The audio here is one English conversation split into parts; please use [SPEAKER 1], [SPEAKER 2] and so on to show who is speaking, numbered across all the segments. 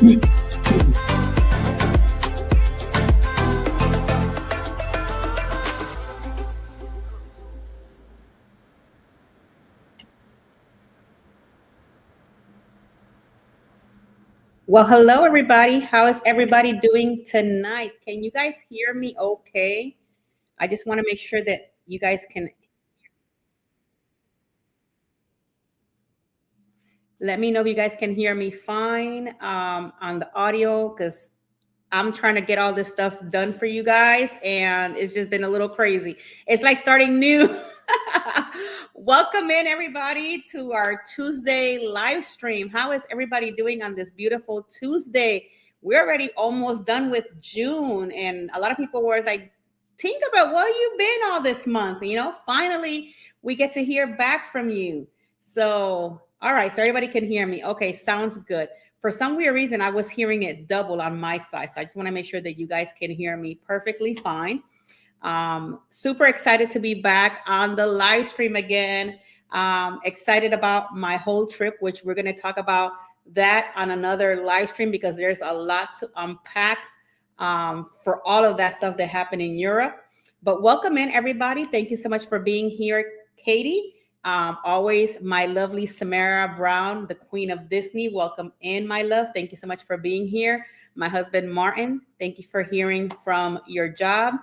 [SPEAKER 1] Well, hello everybody. How is everybody doing tonight? Can you guys hear me okay? I just want to make sure that you guys can let me know if you guys can hear me fine on the audio because I'm trying to get all this stuff done for you guys and it's just been a little crazy. It's like starting new. Welcome in everybody to our Tuesday live stream. How is everybody doing on this beautiful Tuesday? We're already almost done with June and a lot of people were like, think about where you've been all this month. Finally we get to hear back from you. So, all right, so everybody can hear me. Okay, sounds good. For some weird reason, I was hearing it double on my side. So I just want to make sure that you guys can hear me perfectly fine. Super excited to be back on the live stream again. Excited about my whole trip, which we're going to talk about that on another live stream because there's a lot to unpack for all of that stuff that happened in Europe. But welcome in, everybody. Thank you so much for being here, Katie. Always my lovely Samara Brown, the Queen of Disney. Welcome in, my love. Thank you so much for being here. My husband, Martin, thank you for hearing from your job.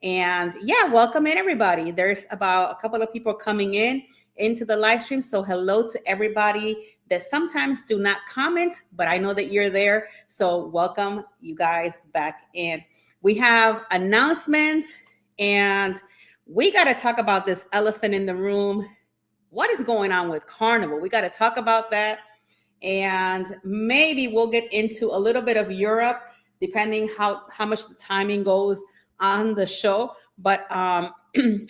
[SPEAKER 1] And yeah, welcome in, everybody. There's about a couple of people coming into the live stream. So hello to everybody that sometimes do not comment, but I know that you're there. So welcome you guys back in. We have announcements and we got to talk about this elephant in the room. What is going on with Carnival? We got to talk about that. And maybe we'll get into a little bit of Europe, depending how much the timing goes on the show. But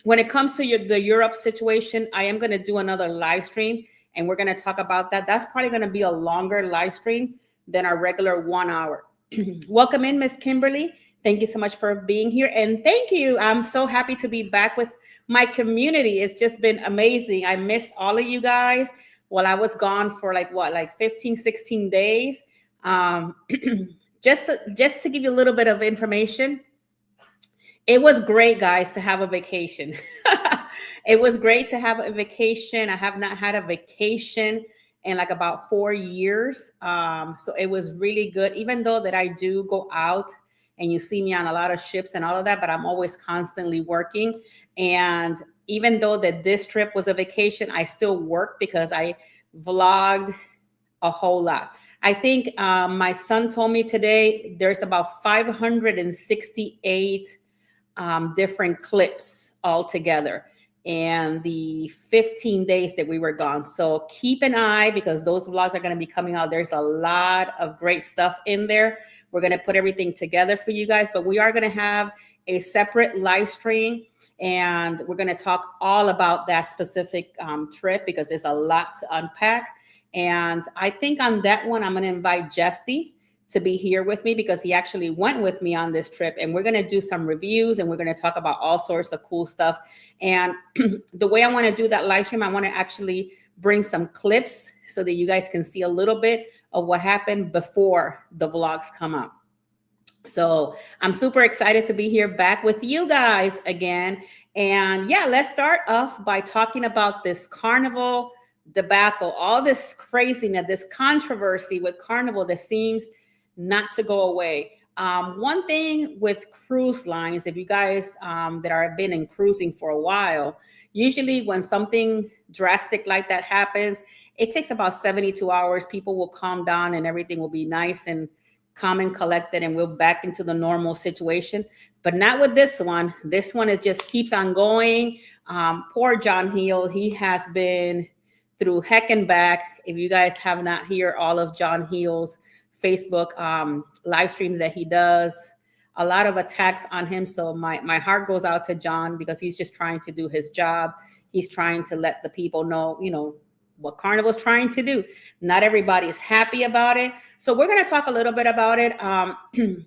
[SPEAKER 1] when it comes to the Europe situation, I am going to do another live stream and we're going to talk about that. That's probably going to be a longer live stream than our regular 1 hour. Welcome in, Miss Kimberly. Thank you so much for being here. And thank you. I'm so happy to be back with my community. It's just been amazing. I missed all of you guys while I was gone for like 15, 16 days. Just to give you a little bit of information, it was great, guys, to have a vacation. It was great to have a vacation. I have not had a vacation in like about 4 years. So it was really good, even though that I do go out and you see me on a lot of ships and all of that, but I'm always constantly working. And even though that this trip was a vacation, I still work because I vlogged a whole lot. I think my son told me today there's about 568 different clips altogether and the 15 days that we were gone. So keep an eye because those vlogs are going to be coming out. There's a lot of great stuff in there. We're going to put everything together for you guys, but we are going to have a separate live stream and we're going to talk all about that specific trip because there's a lot to unpack. And I think on that one, I'm going to invite Jeffy to be here with me because he actually went with me on this trip and we're going to do some reviews and we're going to talk about all sorts of cool stuff. And the way I want to do that live stream, I want to actually bring some clips so that you guys can see a little bit of what happened before the vlogs come out. So I'm super excited to be here back with you guys again. And yeah, let's start off by talking about this Carnival debacle, all this craziness, this controversy with Carnival that seems not to go away. One thing with cruise lines, if you guys that are been in cruising for a while, usually when something drastic like that happens, it takes about 72 hours. People will calm down and everything will be nice and calm and collected and we're back into the normal situation. But not with this one. This one is just keeps on going. Poor John Hill, he has been through heck and back. If you guys have not heard all of John Hill's Facebook live streams that he does, a lot of attacks on him. So my heart goes out to John because he's just trying to do his job. He's trying to let the people know, what Carnival's trying to do. Not everybody's happy about it. So we're going to talk a little bit about it.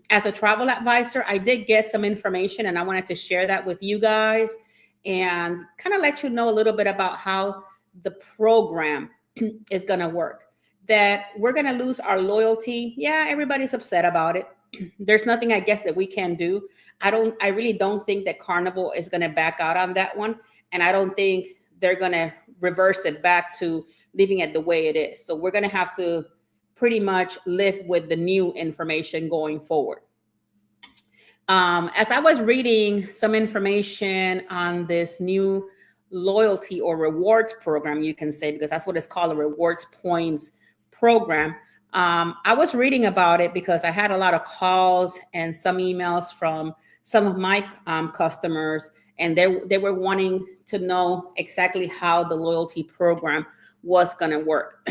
[SPEAKER 1] As a travel advisor, I did get some information and I wanted to share that with you guys and kind of let you know a little bit about how the program is going to work. that we're going to lose our loyalty. Yeah, everybody's upset about it. There's nothing, I guess, that we can do. I really don't think that Carnival is going to back out on that one. And I don't think they're going to reverse it back to leaving it the way it is. So we're going to have to pretty much live with the new information going forward. As I was reading some information on this new loyalty or rewards program, you can say, because that's what it's called, a rewards points program. I was reading about it because I had a lot of calls and some emails from some of my customers, and they were wanting to know exactly how the loyalty program was going to work.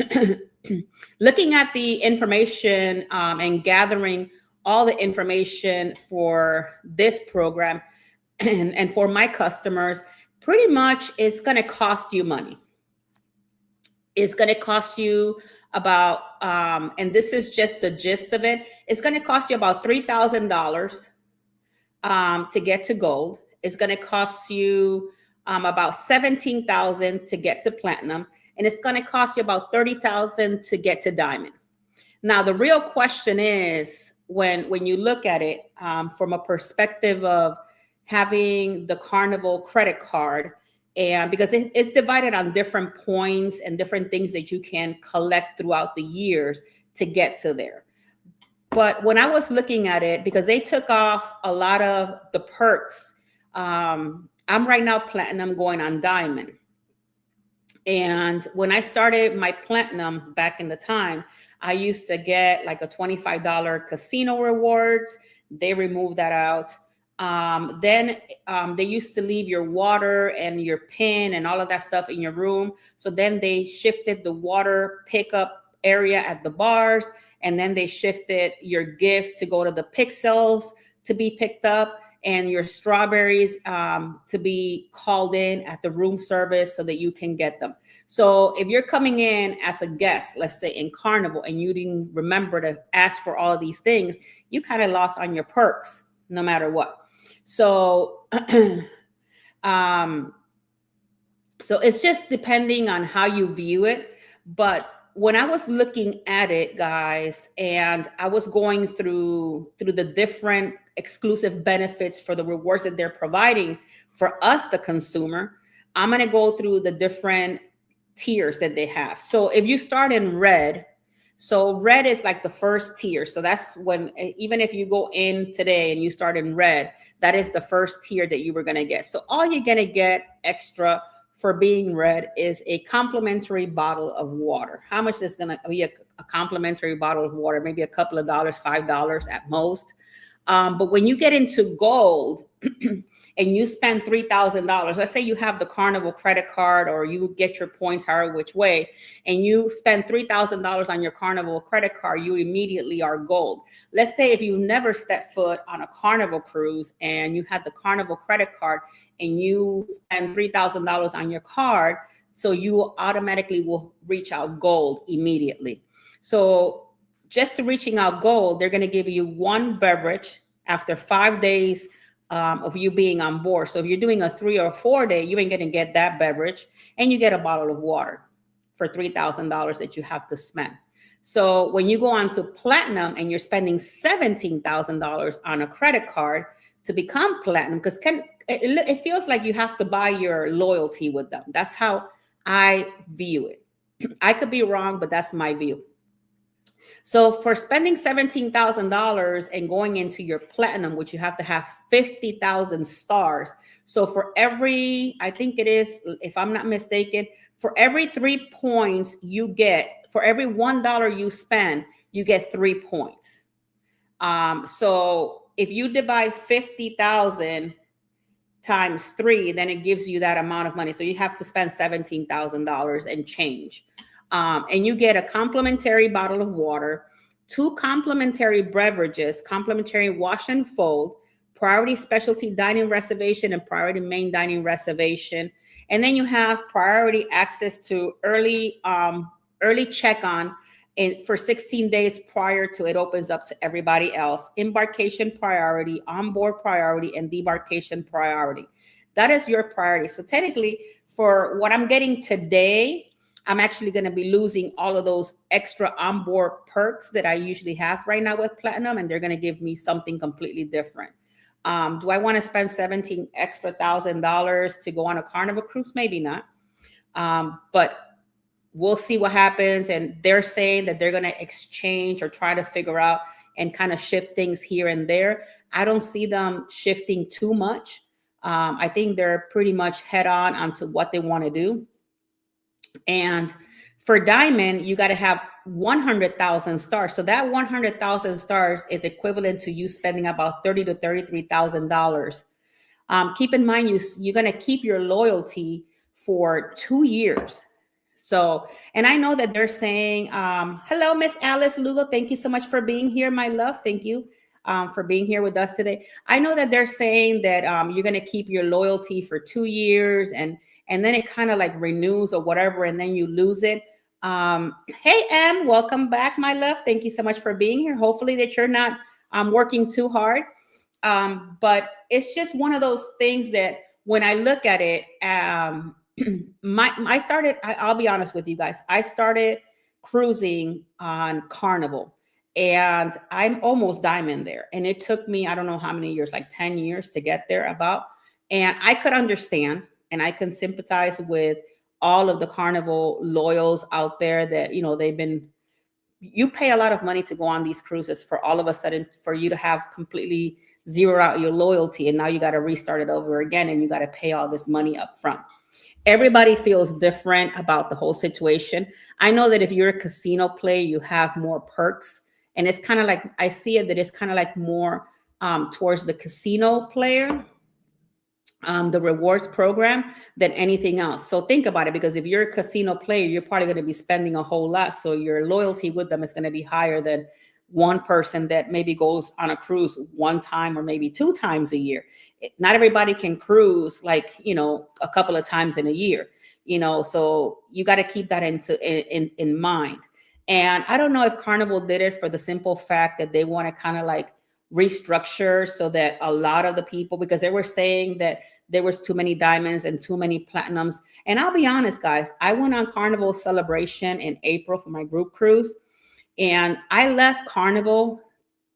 [SPEAKER 1] Looking at the information and gathering all the information for this program and for my customers, pretty much it's going to cost you money. It's going to cost you about, and this is just the gist of it, it's going to cost you about $3,000 to get to gold. It's going to cost you about $17,000 to get to platinum, and it's going to cost you about $30,000 to get to diamond. Now, the real question is, when you look at it from a perspective of having the Carnival credit card, and because it's divided on different points and different things that you can collect throughout the years to get to there. But when I was looking at it, because they took off a lot of the perks, I'm right now platinum going on diamond. And when I started my platinum back in the time, I used to get like a $25 casino rewards. They removed that out. Then they used to leave your water and your PIN and all of that stuff in your room. So then they shifted the water pickup area at the bars, and then they shifted your gift to go to the pixels to be picked up, and your strawberries to be called in at the room service so that you can get them. So if you're coming in as a guest, let's say in Carnival, and you didn't remember to ask for all of these things, you kind of lost on your perks no matter what. So, so it's just depending on how you view it. But when I was looking at it, guys, and I was going through the different exclusive benefits for the rewards that they're providing for us, the consumer, I'm going to go through the different tiers that they have. So if you start in red, so red is like the first tier. So that's when, even if you go in today and you start in red, that is the first tier that you were going to get. So all you're going to get extra for being red is a complimentary bottle of water. How much is going to be a complimentary bottle of water? Maybe a couple of dollars, $5 at most. But when you get into gold and you spend $3,000, let's say you have the Carnival credit card, or you get your points however which way, and you spend $3,000 on your Carnival credit card, you immediately are gold. Let's say if you never stepped foot on a Carnival cruise and you had the Carnival credit card and you spend $3,000 on your card, so you automatically will reach out gold immediately. So just to reaching out gold, they're going to give you one beverage after 5 days of you being on board. So if you're doing a 3 or 4 day, you ain't going to get that beverage, and you get a bottle of water for $3,000 that you have to spend. So when you go on to platinum and you're spending $17,000 on a credit card to become platinum, because it feels like you have to buy your loyalty with them. That's how I view it. I could be wrong, but that's my view. So for spending $17,000 and going into your platinum, which you have to have 50,000 stars. So for every, I think it is, if I'm not mistaken, for every 3 points you get, for every $1 you spend, you get 3 points. So if you divide 50,000 times 3, then it gives you that amount of money. So you have to spend $17,000 and change. And you get a complimentary bottle of water, 2 complimentary beverages, complimentary wash and fold, priority specialty dining reservation, and priority main dining reservation. And then you have priority access to early check-on for 16 days prior to it opens up to everybody else. Embarkation priority, onboard priority, and debarkation priority. That is your priority. So technically, for what I'm getting today, I'm actually going to be losing all of those extra onboard perks that I usually have right now with Platinum, and they're going to give me something completely different. Do I want to spend 17 extra $1,000 to go on a Carnival cruise? Maybe not. But we'll see what happens. And they're saying that they're going to exchange or try to figure out and kind of shift things here and there. I don't see them shifting too much. I think they're pretty much head on onto what they want to do. And for Diamond, you got to have 100,000 stars. So that 100,000 stars is equivalent to you spending about $30,000 to $33,000. Keep in mind, you're going to keep your loyalty for 2 years. So, and I know that they're saying, hello, Miss Alice Lugo. Thank you so much for being here, my love. Thank you for being here with us today. I know that they're saying that you're going to keep your loyalty for 2 years, and then it kind of like renews or whatever, and then you lose it. Hey, Em, welcome back, my love. Thank you so much for being here. Hopefully that you're not working too hard. But it's just one of those things that when I look at it, I'll be honest with you guys. I started cruising on Carnival, and I'm almost Diamond there. And it took me, I don't know how many years, like 10 years to get there about. And I could understand and I can sympathize with all of the Carnival loyals out there that, you pay a lot of money to go on these cruises, for all of a sudden for you to have completely zero out your loyalty. And now you got to restart it over again, and you got to pay all this money up front. Everybody feels different about the whole situation. I know that if you're a casino player, you have more perks. And it's kind of like, I see it that it's kind of like more towards the casino player, the rewards program, than anything else. So think about it, because if you're a casino player, you're probably going to be spending a whole lot. So your loyalty with them is going to be higher than one person that maybe goes on a cruise one time or maybe 2 times a year. Not everybody can cruise like, a couple of times in a year, so you got to keep that in mind. And I don't know if Carnival did it for the simple fact that they want to kind of like restructure so that a lot of the people, because they were saying that there was too many diamonds and too many platinums. And I'll be honest, guys, I went on Carnival Celebration in April for my group cruise, and I left Carnival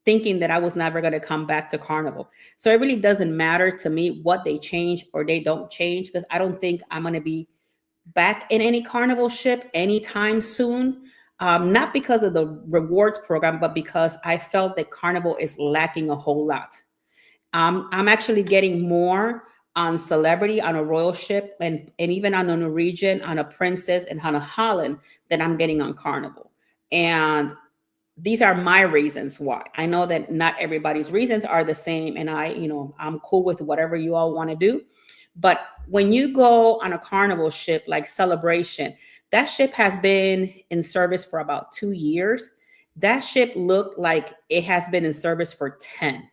[SPEAKER 1] thinking that I was never going to come back to Carnival. So it really doesn't matter to me what they change or they don't change, because I don't think I'm going to be back in any Carnival ship anytime soon. Not because of the rewards program, but because I felt that Carnival is lacking a whole lot. I'm actually getting more on Celebrity, on a Royal ship, and even on a Norwegian, on a Princess, and on a Holland than I'm getting on Carnival. And these are my reasons why. I know that not everybody's reasons are the same, and I'm cool with whatever you all want to do. But when you go on a Carnival ship like Celebration, that ship has been in service for about 2 years. That ship looked like it has been in service for 10.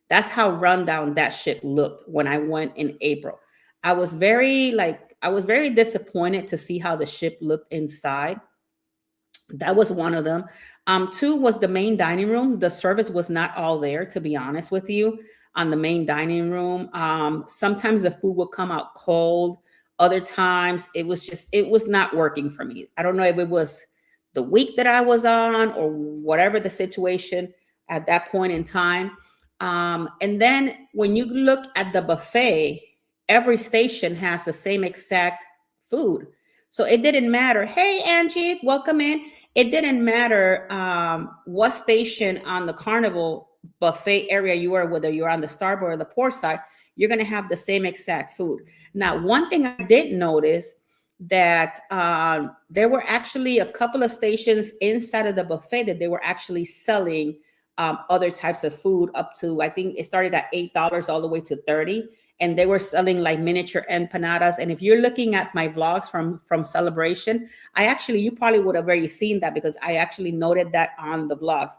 [SPEAKER 1] That's how rundown that ship looked when I went in April. I was very disappointed to see how the ship looked inside. That was one of them. 2 was the main dining room. The service was not all there, to be honest with you, on the main dining room. Sometimes the food would come out cold. Other times it was not working for me. I don't know if it was the week that I was on or whatever the situation at that point in time. And then when you look at the buffet, every station has the same exact food. So it didn't matter. Hey, Angie, welcome in. It didn't matter what station on the Carnival buffet area you were, whether you're on the starboard or the port side, you're going to have the same exact food. Now, one thing I did notice that there were actually a couple of stations inside of the buffet that they were actually selling other types of food up to, I think it started at $8 all the way to $30. And they were selling like miniature empanadas. And if you're looking at my vlogs from Celebration, you probably would have already seen that, because I actually noted that on the vlogs.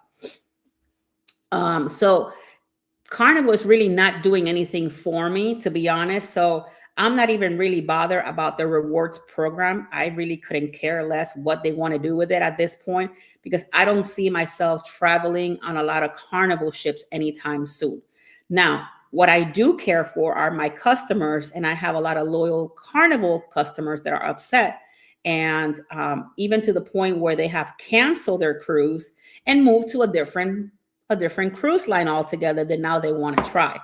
[SPEAKER 1] So Carnival is really not doing anything for me, to be honest. So I'm not even really bothered about the rewards program. I really couldn't care less what they want to do with it at this point, because I don't see myself traveling on a lot of Carnival ships anytime soon. Now, what I do care for are my customers, and I have a lot of loyal Carnival customers that are upset. and even to the point where they have canceled their cruise and moved to a different cruise line altogether that now they want to try.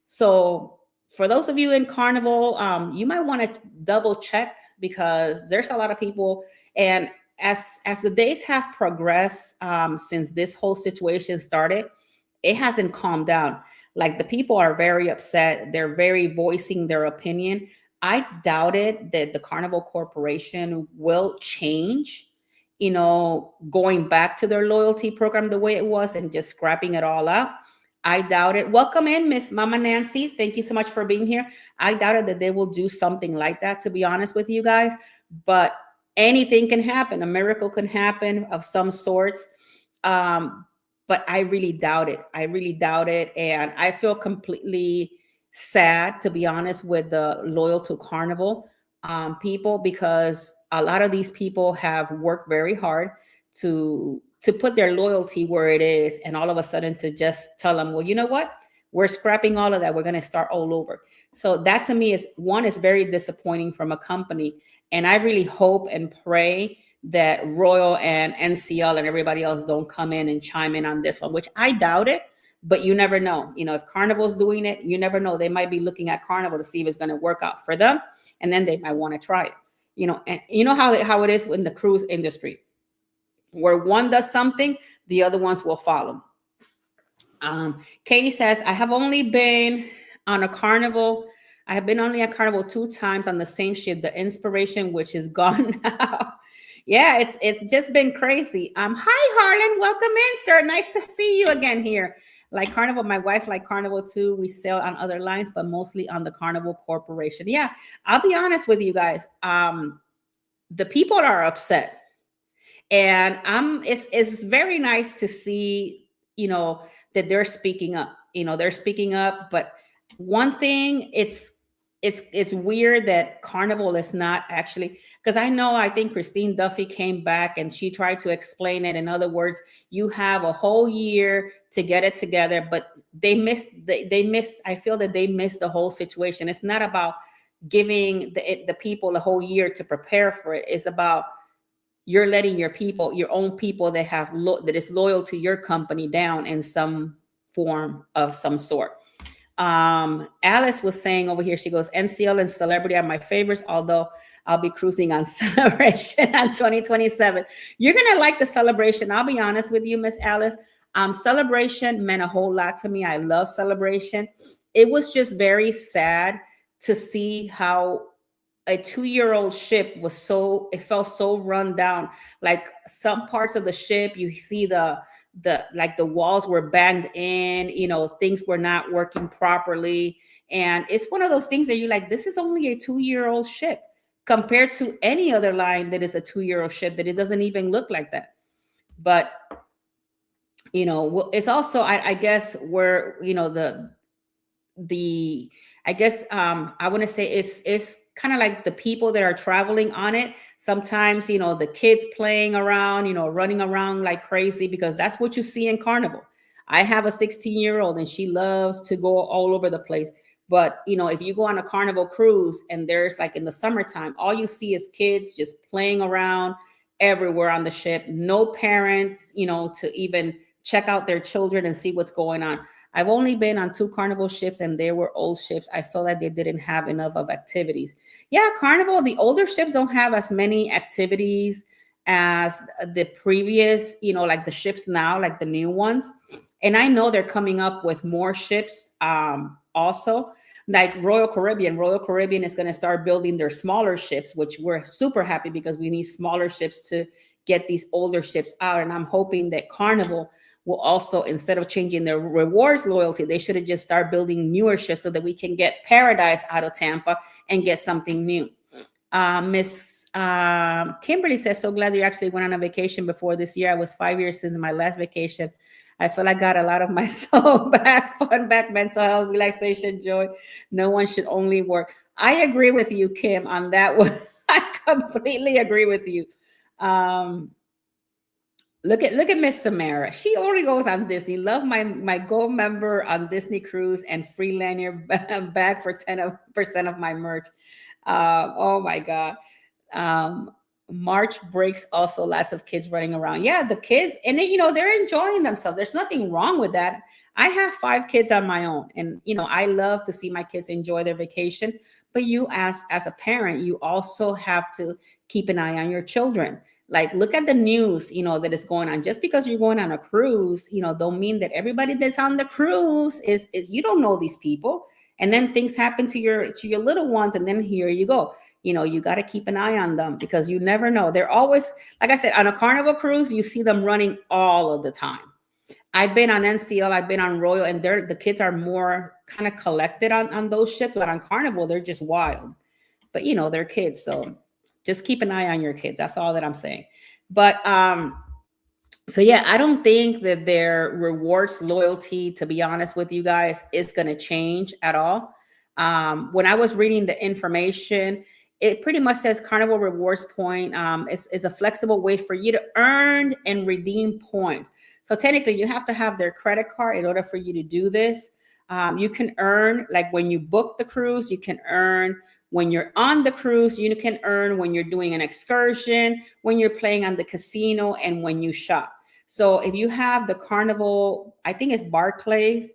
[SPEAKER 1] So for those of you in Carnival, you might want to double check, because there's a lot of people. And as the days have progressed, since this whole situation started, it hasn't calmed down. Like, the people are very upset. They're very voicing their opinion. I doubted that the Carnival Corporation will change, going back to their loyalty program the way it was and just scrapping it all out. I doubt it. Welcome in, Miss Mama Nancy. Thank you so much for being here. I doubted that they will do something like that, to be honest with you guys. But anything can happen. A miracle can happen of some sorts. But I really doubt it. I really doubt it. And I feel completely sad, to be honest, with the loyal to Carnival people, because a lot of these people have worked very hard to put their loyalty where it is, and all of a sudden to just tell them, well, you know what, we're scrapping all of that, we're going to start all over. So that, to me, is very disappointing from a company. And I really hope and pray that Royal and NCL and everybody else don't come in and chime in on this one, which I doubt it. But you never know. If Carnival's doing it, you never know. They might be looking at Carnival to see if it's going to work out for them, and then they might want to try it. And you know how it is in the cruise industry, where one does something, the other ones will follow. Katie says, I have only been on a Carnival. I have been only at Carnival 2 times on the same ship, the Inspiration, which is gone now. Yeah, it's just been crazy. Hi, Harlan. Welcome in, sir. Nice to see you again here. Like Carnival, my wife like Carnival too. We sail on other lines, but mostly on the Carnival Corporation. Yeah, I'll be honest with you guys. The people are upset. And it's very nice to see, that they're speaking up. They're speaking up. But one thing, it's weird that Carnival is not actually, because I think Christine Duffy came back and she tried to explain it. In other words, you have a whole year to get it together, but they missed. I feel that they missed the whole situation. It's not about giving the people a whole year to prepare for it. It's about you're letting your own people that is loyal to your company down in some form of some sort. Alice was saying over here, she goes, NCL and Celebrity are my favorites, although I'll be cruising on Celebration on 2027. You're going to like the Celebration. I'll be honest with you, Miss Alice. Celebration meant a whole lot to me. I love Celebration. It was just very sad to see how a 2-year-old ship it felt so run down. Like some parts of the ship, you see the walls were banged in, things were not working properly. And it's one of those things that you're like, this is only a 2-year-old ship compared to any other line that is a 2-year-old ship, that it doesn't even look like that. But, it's also, I guess, where, I want to say it's kind of like the people that are traveling on it. Sometimes, the kids playing around, running around like crazy, because that's what you see in Carnival. I have a 16-year-old and she loves to go all over the place. But, if you go on a Carnival cruise and there's like in the summertime, all you see is kids just playing around everywhere on the ship. No parents, to even check out their children and see what's going on. I've only been on 2 Carnival ships and they were old ships. I feel like they didn't have enough of activities. Yeah, Carnival, the older ships don't have as many activities as the previous, like the ships now, like the new ones. And I know they're coming up with more ships also. Like Royal Caribbean is going to start building their smaller ships, which we're super happy because we need smaller ships to get these older ships out. And I'm hoping that Carnival will also, instead of changing their rewards loyalty, they should have just started building newer ships so that we can get Paradise out of Tampa and get something new. Miss Kimberly says, so glad you actually went on a vacation before this year. I was 5 years since my last vacation. I feel I got a lot of my soul back, fun back, mental health, relaxation, joy. No one should only work. I agree with you, Kim, on that one. I completely agree with you. Look at Miss Samara. She only goes on Disney. Love my gold member on Disney Cruise and free lanyard bag for 10% of my merch. Oh my God. March breaks also lots of kids running around. Yeah, the kids, and then, they're enjoying themselves. There's nothing wrong with that. I have 5 kids on my own, and I love to see my kids enjoy their vacation. But you, as a parent, you also have to keep an eye on your children. Like, look at the news, that is going on. Just because you're going on a cruise, don't mean that everybody that's on the cruise is you don't know these people. And then things happen to your little ones, and then here you go. You got to keep an eye on them, because you never know. They're always, like I said, on a Carnival cruise, you see them running all of the time. I've been on NCL, I've been on Royal, and the kids are more kind of collected on those ships. But on Carnival, they're just wild. But they're kids, so just keep an eye on your kids. That's all that I'm saying. But so yeah, I don't think that their rewards loyalty, to be honest with you guys, is going to change at all. When I was reading the information, it pretty much says Carnival Rewards Point is a flexible way for you to earn and redeem points. So technically, you have to have their credit card in order for you to do this. You can earn, like when you book the cruise, you can earn when you're on the cruise, you can earn when you're doing an excursion, when you're playing on the casino, and when you shop. So if you have the Carnival, I think it's Barclays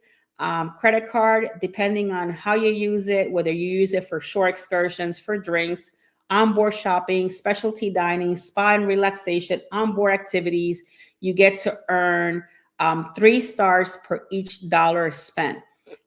[SPEAKER 1] credit card, depending on how you use it, whether you use it for shore excursions, for drinks, onboard shopping, specialty dining, spa and relaxation, onboard activities, you get to earn 3 stars per each dollar spent.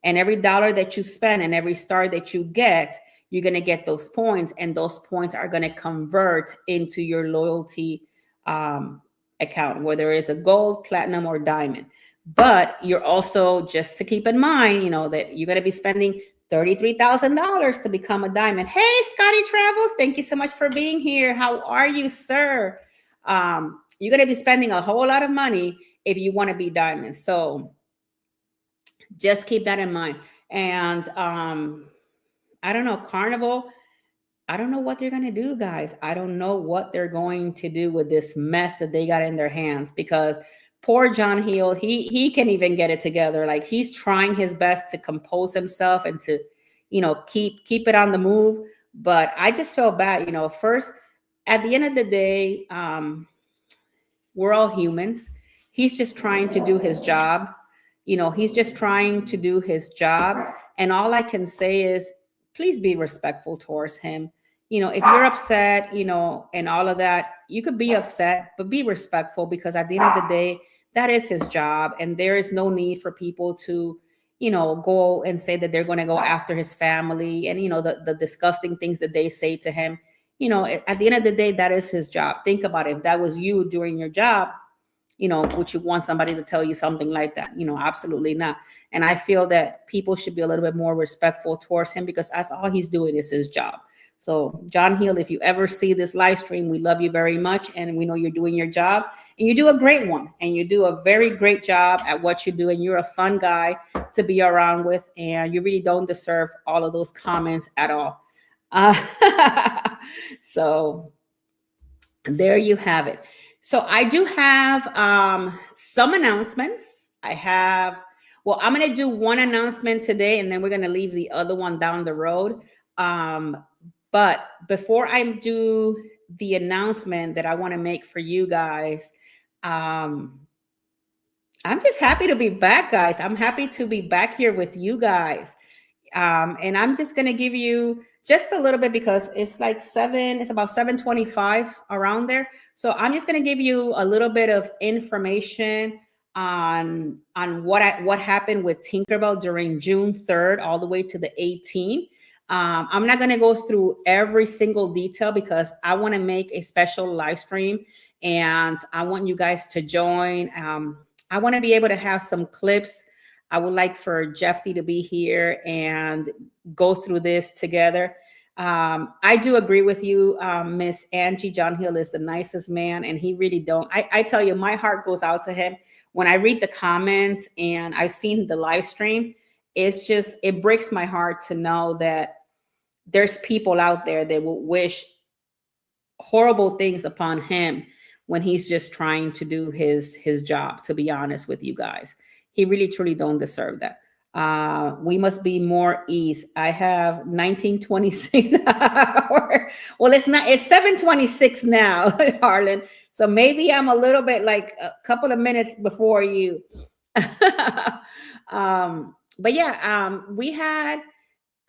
[SPEAKER 1] And every dollar that you spend and every star that you get, you're going to get those points, and those points are going to convert into your loyalty account, whether it's a gold, platinum, or diamond. But you're also, just to keep in mind, that you're going to be spending $33,000 to become a diamond. Hey, Scotty Travels, thank you so much for being here. How are you, sir? You're going to be spending a whole lot of money if you want to be diamonds. So just keep that in mind. And I don't know, Carnival, I don't know what they're going to do, guys. I don't know what they're going to do with this mess that they got in their hands, because poor John Hill, he can't even get it together. Like, he's trying his best to compose himself and to, keep it on the move. But I just feel bad, first, at the end of the day, we're all humans. He's just trying to do his job. He's just trying to do his job. And all I can say is, please be respectful towards him. If you're upset, and all of that, you could be upset, but be respectful, because at the end of the day, that is his job. And there is no need for people to, go and say that they're going to go after his family, and, the disgusting things that they say to him. At the end of the day, that is his job. Think about it. If that was you doing your job, would you want somebody to tell you something like that? Absolutely not. And I feel that people should be a little bit more respectful towards him, because that's all he's doing is his job. So John Hill, if you ever see this live stream, we love you very much. And we know you're doing your job, and you do a great one, and you do a very great job at what you do. And you're a fun guy to be around with. And you really don't deserve all of those comments at all. So there you have it. So I do have some announcements. I'm going to do one announcement today, and then we're going to leave the other one down the road. But before I do the announcement that I want to make for you guys, I'm just happy to be back, guys. I'm happy to be back here with you guys. And I'm just going to give you just a little bit, because it's about 7:25 around there. So I'm just going to give you a little bit of information on what happened with Tinkerbell during June 3rd all the way to the 18th. I'm not going to go through every single detail, because I want to make a special live stream, and I want you guys to join. I want to be able to have some clips. I would like for Jeffy to be here and go through this together. I do agree with you, Miss Angie. John Hill is the nicest man, and he really don't. I tell you, my heart goes out to him when I read the comments, and I've seen the live stream. It breaks my heart to know that there's people out there that will wish horrible things upon him when he's just trying to do his job, to be honest with you guys. He really, truly don't deserve that. We must be more east. I have 1926 hour. Well, it's not, it's 7:26 now, Harlan. So maybe I'm a little bit like a couple of minutes before you. But yeah,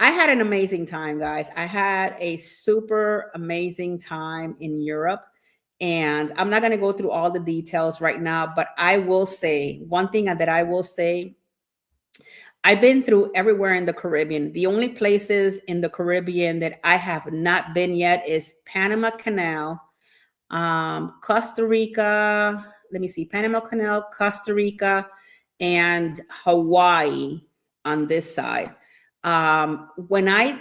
[SPEAKER 1] I had an amazing time, guys. I had a super amazing time in Europe. And I'm not going to go through all the details right now, but I will say one thing that I will say, I've been through everywhere in the Caribbean. The only places in the Caribbean that I have not been yet is Panama Canal, Costa Rica. Let me see, Panama Canal, Costa Rica, and Hawaii on this side. When I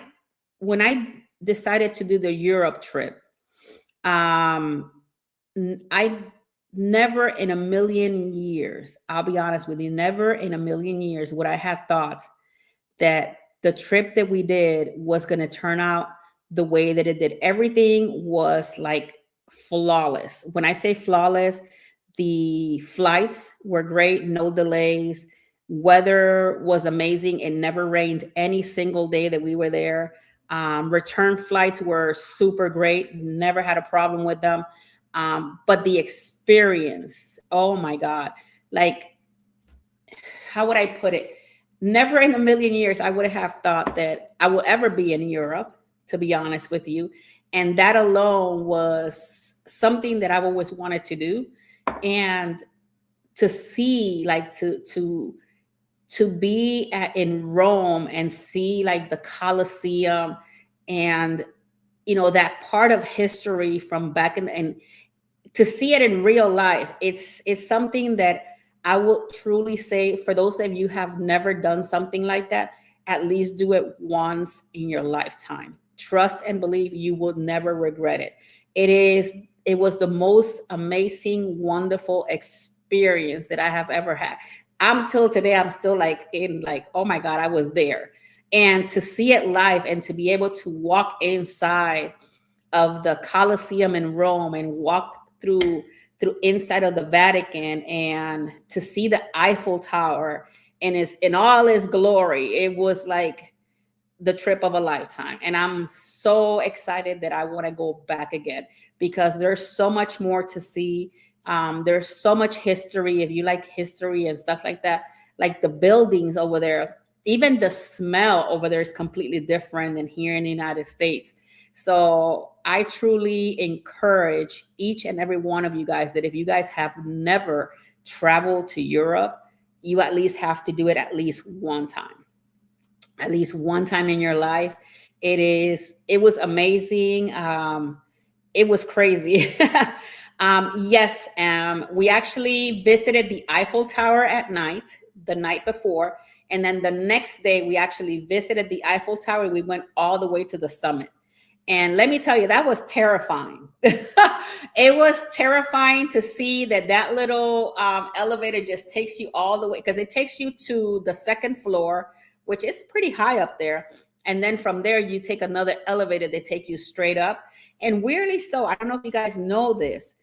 [SPEAKER 1] decided to do the Europe trip, um, I never in a million years, I'll be honest with you, never in a million years would I have thought that the trip that we did was going to turn out the way that it did. Everything was like flawless. When I say flawless, the flights were great, no delays. Weather was amazing. It never rained any single day that we were there. Return flights were super great, never had a problem with them. But the experience, oh my God, like, how would I put it? Never in a million years I would have thought that I will ever be in Europe, to be honest with you. And that alone was something that I've always wanted to do. And to see, like, to be in Rome and see like the Colosseum, and that part of history from back in the, and to see it in real life, it's something that I will truly say, for those of you who have never done something like that, at least do it once in your lifetime. Trust and believe you will never regret it. It was the most amazing, wonderful experience that I have ever had. Till today, I'm still like in like, oh my God, I was there. And to see it live and to be able to walk inside of the Colosseum in Rome and walk through inside of the Vatican and to see the Eiffel Tower in all its glory. It was like the trip of a lifetime. And I'm so excited that I want to go back again, because there's so much more to see. There's so much history. If you like history and stuff like that, like the buildings over there, even the smell over there is completely different than here in the United States. So I truly encourage each and every one of you guys that if you guys have never traveled to Europe, you at least have to do it at least one time. At least one time in your life. It was amazing. It was crazy. Yes, we actually visited the Eiffel Tower at night, the night before. And then the next day, we actually visited the Eiffel Tower. And we went all the way to the summit. And let me tell you, that was terrifying. It was terrifying to see that little elevator just takes you all the way, because it takes you to the second floor, which is pretty high up there. And then from there, you take another elevator that take you straight up. And weirdly so, I don't know if you guys know this,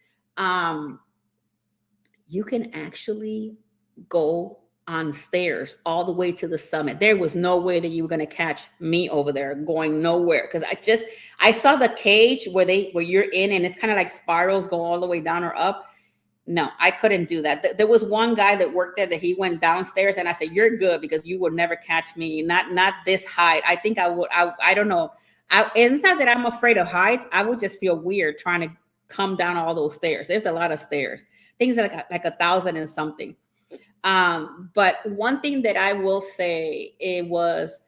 [SPEAKER 1] you can actually go on stairs all the way to the summit. There was no way that you were going to catch me over there going nowhere, because I saw the cage where you're in, and it's kind of like spirals go all the way down or up. No, I couldn't do that. There was one guy that worked there that he went downstairs, and I said, "You're good, because you will never catch me. Not this height." I think I would. I don't know. It's not that I'm afraid of heights. I would just feel weird trying to come down all those stairs. There's a lot of stairs. Things like 1,000 and something. But one thing that I will say, it was,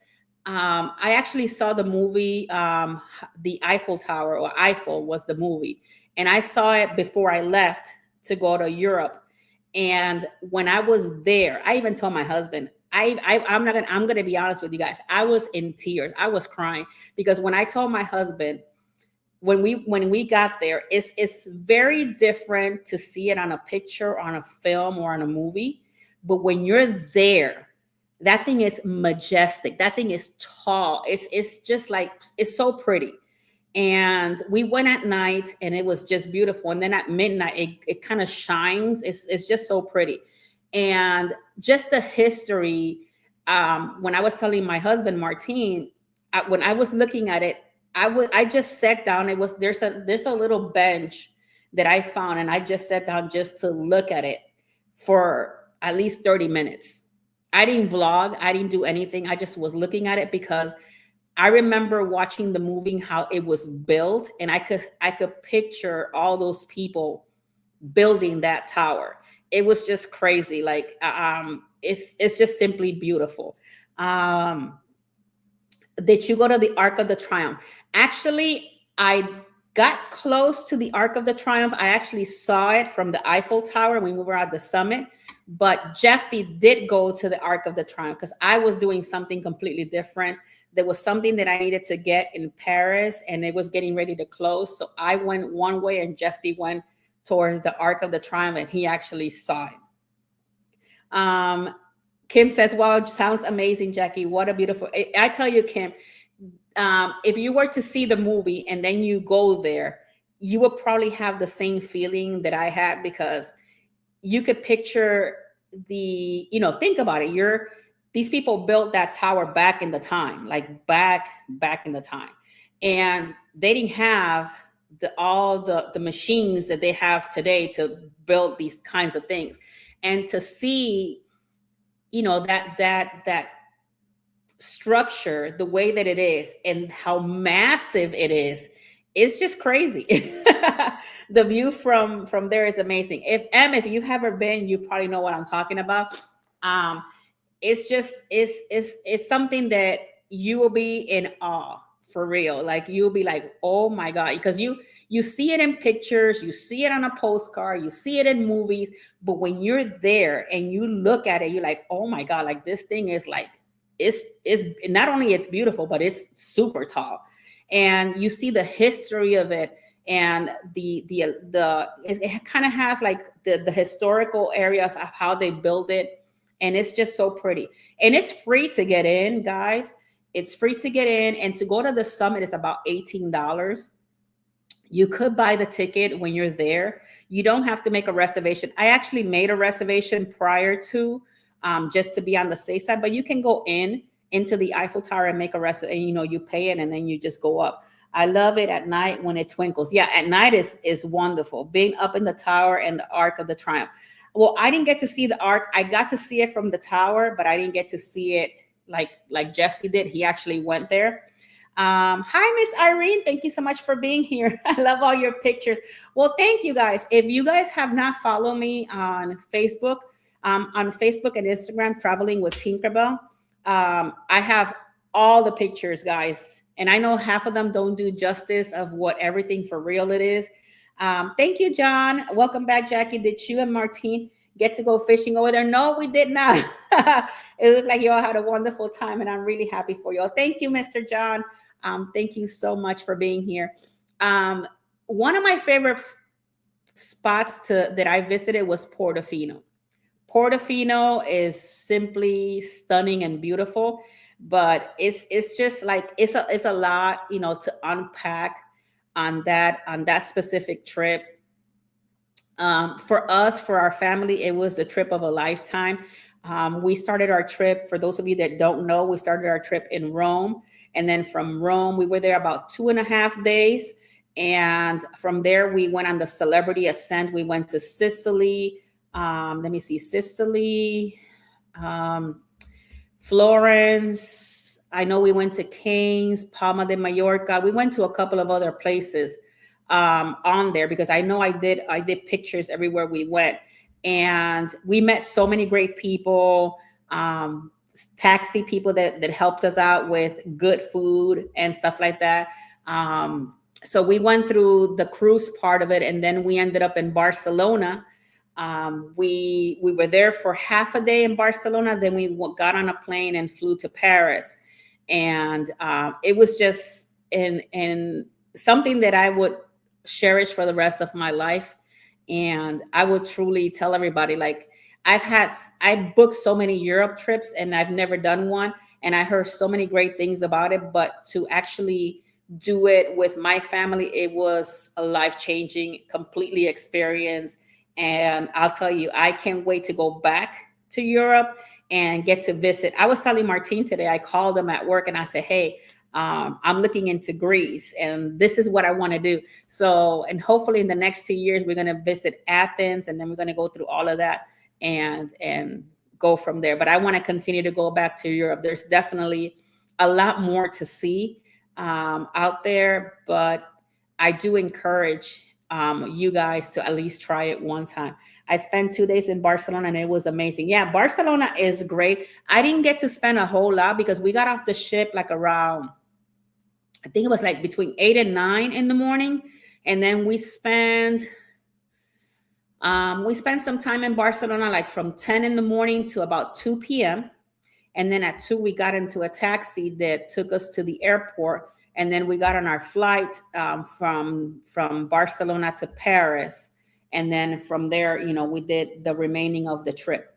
[SPEAKER 1] I actually saw the movie, the Eiffel Tower, or Eiffel was the movie. And I saw it before I left to go to Europe. And when I was there, I even told my husband, I'm going to be honest with you guys. I was in tears. I was crying, because when I told my husband, when we got there, it's very different to see it on a picture, on a film, or on a movie. But when you're there, that thing is majestic. That thing is tall. It's just like, it's so pretty. And we went at night, and it was just beautiful. And then at midnight, it kind of shines. It's just so pretty. And just the history when I was telling my husband Martin, when I was looking at it, I just sat down. It was there's a little bench that I found, and I just sat down just to look at it for at least 30 minutes. I didn't vlog, I didn't do anything. I just was looking at it because I remember watching the movie, how it was built, and I could picture all those people building that tower. It was just crazy. Like it's just simply beautiful. Um, did you go to the Arc of the Triumph? Actually, I got close to the Arc of the Triumph. I actually saw it from the Eiffel Tower when we were at the summit. But Jeffy did go to the Arc of the Triumph because I was doing something completely different. There was something that I needed to get in Paris, and it was getting ready to close. So I went one way, and Jeffy went towards the Arc of the Triumph, and he actually saw it. Kim says, wow, sounds amazing, Jackie. What a beautiful, I tell you, Kim, if you were to see the movie and then you go there, you would probably have the same feeling that I had, because you could picture think about it. These people built that tower back in the time, like back in the time. And they didn't have all the machines that they have today to build these kinds of things. And to see, that structure, the way that it is and how massive it is, it's just crazy. The view from there is amazing. If you haven't been, you probably know what I'm talking about. It's something that you will be in awe, for real. Like, you'll be like, oh my God, because you see it in pictures, you see it on a postcard, you see it in movies, but when you're there and you look at it, you're like, oh my God, like this thing is like, it's not only it's beautiful, but it's super tall. And you see the history of it, and it kind of has like the historical area of how they build it. And it's just so pretty. And it's free to get in, guys. It's free to get in. And to go to the summit is about $18. You could buy the ticket when you're there. You don't have to make a reservation. I actually made a reservation prior to, just to be on the safe side, but you can go into the Eiffel Tower and make a reservation. You pay it and then you just go up. I love it at night when it twinkles. Yeah, at night is wonderful. Being up in the tower and the Arc of the Triumph. Well, I didn't get to see the Arc. I got to see it from the tower, but I didn't get to see it like Jeffy did. He actually went there. Hi, Miss Irene. Thank you so much for being here. I love all your pictures. Well, thank you guys. If you guys have not followed me on Facebook and Instagram, Traveling with Tinkerbell, I have all the pictures, guys. And I know half of them don't do justice of what everything for real it is. Thank you, John. Welcome back, Jackie. Did you and Martine get to go fishing over there? No, we did not. It looked like you all had a wonderful time, and I'm really happy for you all. Thank you, Mr. John. Thank you so much for being here. One of my favorite spots that I visited was Portofino. Portofino is simply stunning and beautiful, but it's just like it's a lot, to unpack on that specific trip. For us, for our family, it was the trip of a lifetime. We started our trip, for those of you that don't know, we started our trip in Rome. And then from Rome, we were there about 2.5 days. And from there, we went on the Celebrity Ascent. We went to Sicily. Sicily, Florence. I know we went to Canes, Palma de Mallorca. We went to a couple of other places on there, because I know I did pictures everywhere we went. And we met so many great people, taxi people that helped us out with good food and stuff like that. So we went through the cruise part of it, and then we ended up in Barcelona. We were there for half a day in Barcelona. Then we got on a plane and flew to Paris. And it was just in something that I would cherish for the rest of my life. And I would truly tell everybody, like, I booked so many Europe trips and I've never done one. And I heard so many great things about it, but to actually do it with my family, it was a life-changing, completely experience. And I'll tell you, I can't wait to go back to Europe and get to visit. I was telling Martine today, I called him at work and I said, hey, I'm looking into Greece and this is what I want to do. So, and hopefully in the next 2 years, we're going to visit Athens and then we're going to go through all of that and go from there. But I want to continue to go back to Europe. There's definitely a lot more to see out there, but I do encourage you guys to at least try it one time. I spent 2 days in Barcelona and it was amazing. Yeah, Barcelona is great. I didn't get to spend a whole lot because we got off the ship like around, I think it was like between 8 and 9 in the morning. And then we spent some time in Barcelona, like from 10 in the morning to about 2 p.m. And then at 2, we got into a taxi that took us to the airport. And then we got on our flight from Barcelona to Paris. And then from there, we did the remaining of the trip.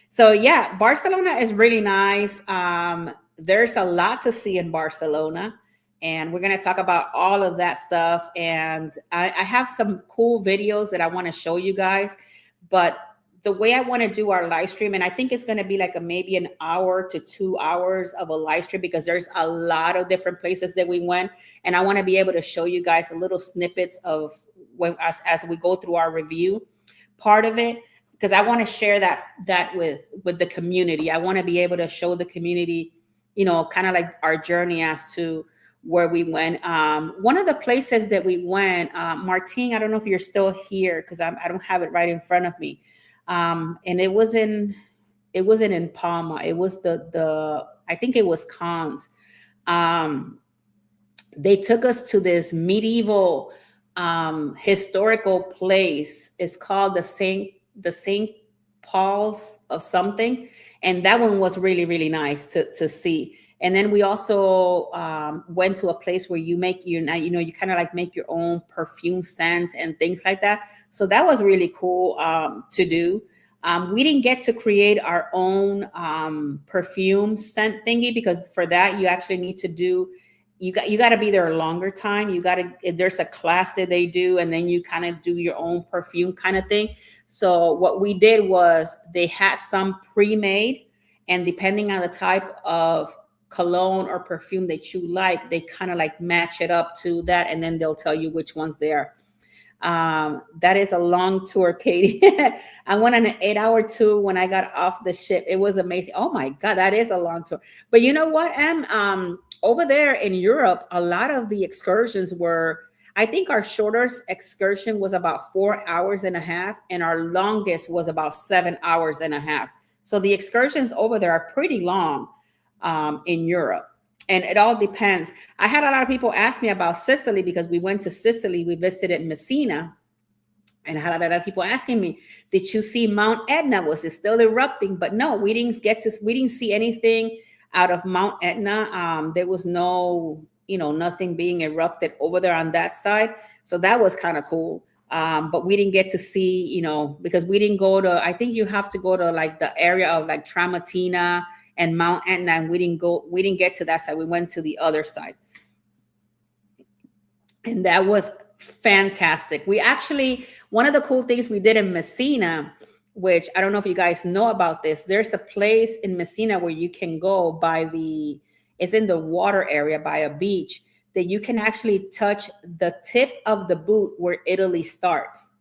[SPEAKER 1] So yeah, Barcelona is really nice. There's a lot to see in Barcelona. And we're going to talk about all of that stuff. And I have some cool videos that I want to show you guys. But the way I want to do our live stream, and I think it's going to be like maybe an hour to 2 hours of a live stream because there's a lot of different places that we went. And I want to be able to show you guys a little snippets of as we go through our review part of it, because I want to share that with the community. I want to be able to show the community, kind of like our journey as to where we went. One of the places that we went, Martine, I don't know if you're still here because I don't have it right in front of me. And it wasn't in Palma. It was I think it was Cannes. They took us to this medieval historical place. It's called the Saint Paul's of something, and that one was really, really nice to see. And then we also went to a place where you make you kind of like make your own perfume scent and things like that. So that was really cool to do. We didn't get to create our own perfume scent thingy because for that you actually need to do. You got to be there a longer time. There's a class that they do, and then you kind of do your own perfume kind of thing. So what we did was they had some pre-made, and depending on the type of cologne or perfume that you like, they kind of like match it up to that, and then they'll tell you which ones they are. That is a long tour, Katie. I went on an 8-hour tour when I got off the ship. It was amazing. Oh my God, that is a long tour. But you know what, Em? Over there in Europe, a lot of the excursions were, I think our shortest excursion was about 4 hours and a half, and our longest was about 7 hours and a half. So the excursions over there are pretty long in Europe. And it all depends. I had a lot of people ask me about Sicily because we went to Sicily. We visited Messina. And I had a lot of people asking me, did you see Mount Etna? Was it still erupting? But no, we didn't see anything out of Mount Etna. There was nothing being erupted over there on that side. So that was kind of cool. But we didn't get to see, because we didn't go to, I think you have to go to like the area of like Tramontina and Mount Etna, and we didn't get to that side. We went to the other side. And that was fantastic. One of the cool things we did in Messina, which I don't know if you guys know about this, there's a place in Messina where you can go it's in the water area by a beach, that you can actually touch the tip of the boot where Italy starts.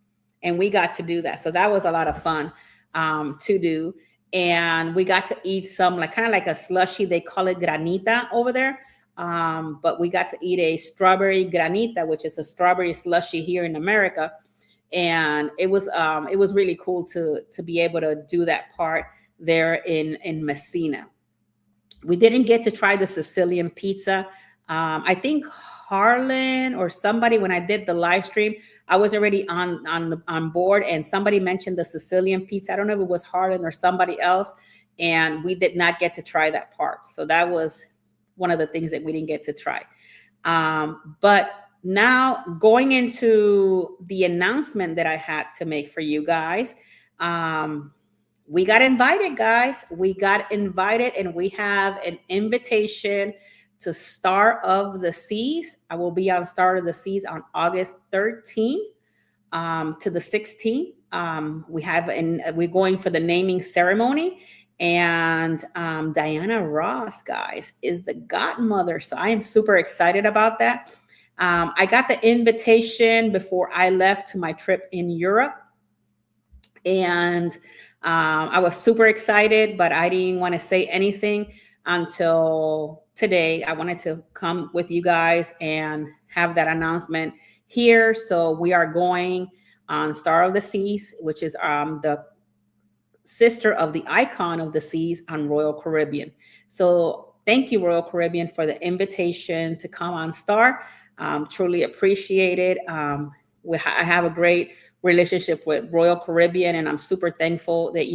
[SPEAKER 1] And we got to do that. So that was a lot of fun to do. And we got to eat some kind of like a slushy. They call it granita over there. But we got to eat a strawberry granita, which is a strawberry slushy here in America. And it was really cool to be able to do that part there in Messina. We didn't get to try the Sicilian pizza. I think Harlan or somebody, when I did the live stream, I was already on board, and somebody mentioned the Sicilian pizza. I don't know if it was Harlan or somebody else, and we did not get to try that part. So that was one of the things that we didn't get to try. But now going into the announcement that I had to make for you guys, we got invited, guys. We got invited, and we have an invitation to Star of the Seas. I will be on Star of the Seas on August 13th. to the 16th. We're going for the naming ceremony, and Diana Ross, guys, is the godmother. So I am super excited about that. I got the invitation before I left to my trip in Europe, and I was super excited, but I didn't want to say anything until today. I wanted to come with you guys and have that announcement here. So we are going on Star of the Seas, which is the sister of the Icon of the Seas on Royal Caribbean. So thank you, Royal Caribbean, for the invitation to come on Star. Truly appreciate it. I have a great relationship with Royal Caribbean, and I'm super thankful that,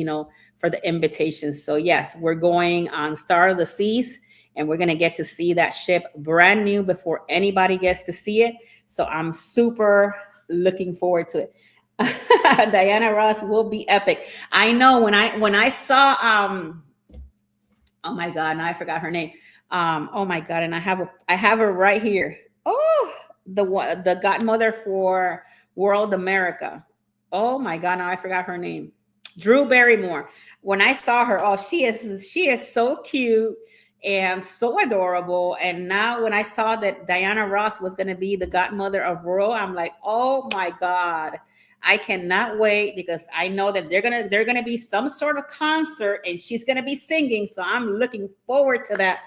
[SPEAKER 1] for the invitation. So yes, we're going on Star of the Seas, and we're going to get to see that ship brand new before anybody gets to see it. So I'm super looking forward to it. Diana Ross will be epic. I know when I saw oh my God, now I forgot her name. Oh my God, and I have her right here. Oh, the godmother for World America. Oh my God, now I forgot her name. Drew Barrymore. When I saw her, oh, she is so cute and so adorable. And now when I saw that Diana Ross was going to be the godmother of Royal, I'm like, oh my God, I cannot wait, because I know that they're gonna be some sort of concert and she's gonna be singing. So I'm looking forward to that.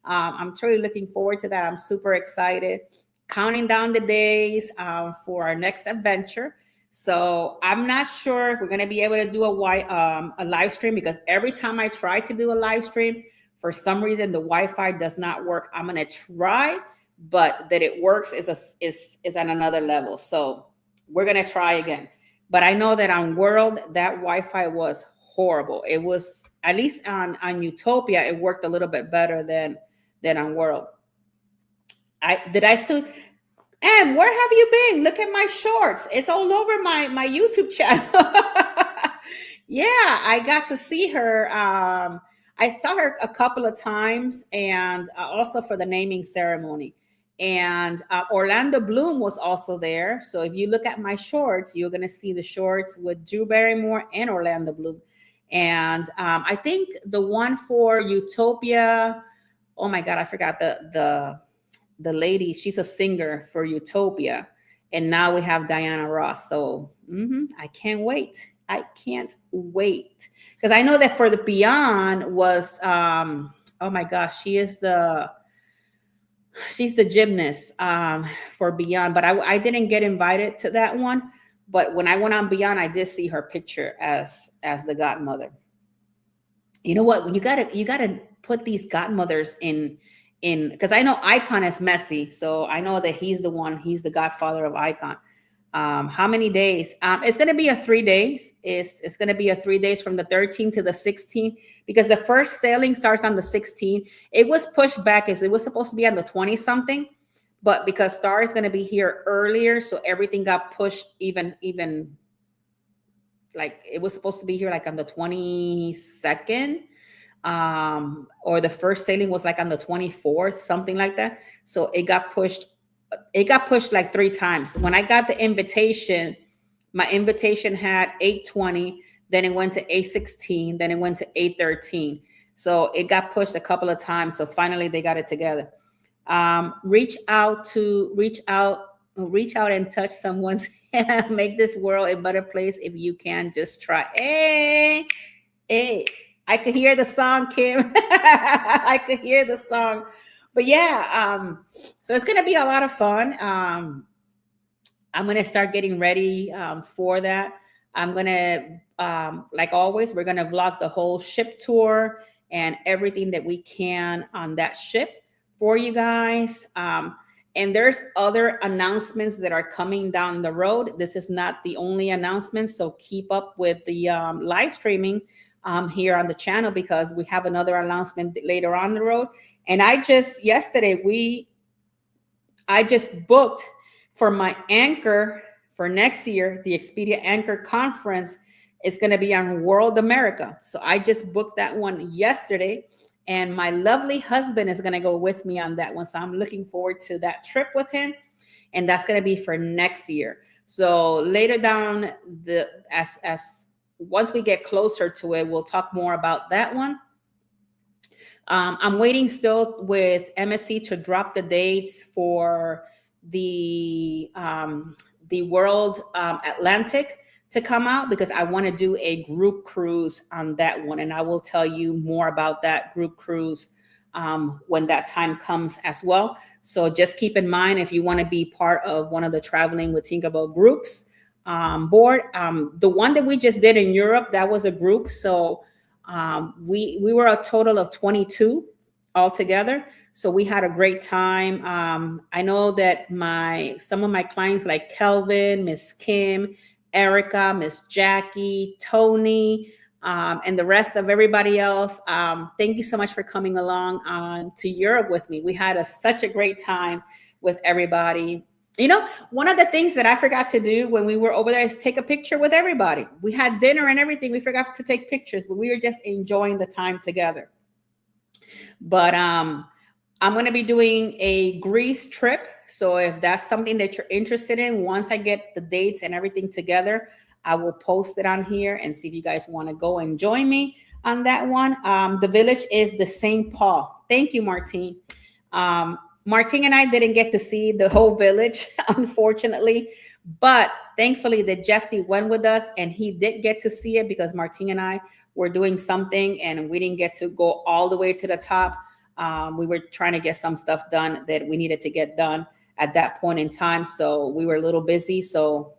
[SPEAKER 1] I'm truly looking forward to that. I'm super excited. Counting down the days for our next adventure. So I'm not sure if we're going to be able to do a live stream, because every time I try to do a live stream, for some reason the Wi-Fi does not work. I'm going to try, but that it works is at another level. So we're going to try again. But I know that on World, that Wi-Fi was horrible. It was, at least on Utopia, it worked a little bit better than on World. And where have you been? Look at my shorts. It's all over my YouTube channel. Yeah, I got to see her. I saw her a couple of times, and also for the naming ceremony. And Orlando Bloom was also there. So if you look at my shorts, you're going to see the shorts with Drew Barrymore and Orlando Bloom. And I think the one for Utopia, oh my God, I forgot the lady. She's a singer for Utopia. And now we have Diana Ross. So I can't wait. I can't wait. Because I know that for the Beyond was, oh my gosh, she's the gymnast for Beyond. But I didn't get invited to that one. But when I went on Beyond, I did see her picture as the godmother. You know what? You gotta put these godmothers in, because I know Icon is messy, so I know that he's the godfather of Icon. How many days? It's going to be a 3 days. It's going to be a 3 days from the 13th to the 16th, because the first sailing starts on the 16th. It was pushed back, as it was supposed to be on the 20 something, but because Star is going to be here earlier, so everything got pushed even like it was supposed to be here like on the 22nd. Or the first sailing was like on the 24th, something like that. So it got pushed like 3 times. When I got the invitation, my invitation had 8:20, then it went to 8:16, then it went to 8:13. So it got pushed a couple of times. So finally they got it together. Reach out and touch someone's hand. Make this world a better place. If you can, just try. Hey. I could hear the song, Kim. I could hear the song. But yeah, so it's going to be a lot of fun. I'm going to start getting ready for that. I'm going to, like always, we're going to vlog the whole ship tour and everything that we can on that ship for you guys. And there's other announcements that are coming down the road. This is not the only announcement, so keep up with the live streaming here on the channel, because we have another announcement later on the road. And I just booked for my anchor for next year. The Expedia Anchor Conference is going to be on World America. So I just booked that one yesterday, and my lovely husband is going to go with me on that one. So I'm looking forward to that trip with him. And that's going to be for next year. So later down the as once we get closer to it, we'll talk more about that one. I'm waiting still with MSC to drop the dates for the World Atlantic to come out, because I want to do a group cruise on that one, and I will tell you more about that group cruise when that time comes as well. So just keep in mind, if you want to be part of one of the Traveling with Tinkerbell groups board, the one that we just did in Europe, that was a group. So we were a total of 22 altogether. So we had a great time. I know that some of my clients like Kelvin, Miss Kim, Erica, Miss Jackie, Tony, and the rest of everybody else. Thank you so much for coming along to Europe with me. We had such a great time with everybody. You know, one of the things that I forgot to do when we were over there is take a picture with everybody. We had dinner and everything. We forgot to take pictures, but we were just enjoying the time together. But I'm going to be doing a Greece trip. So if that's something that you're interested in, once I get the dates and everything together, I will post it on here and see if you guys want to go and join me on that one. The village is the St. Paul. Thank you, Martine. Martine and I didn't get to see the whole village, unfortunately, but thankfully that Jeffy went with us and he did get to see it, because Martine and I were doing something and we didn't get to go all the way to the top. We were trying to get some stuff done that we needed to get done at that point in time. So we were a little busy. So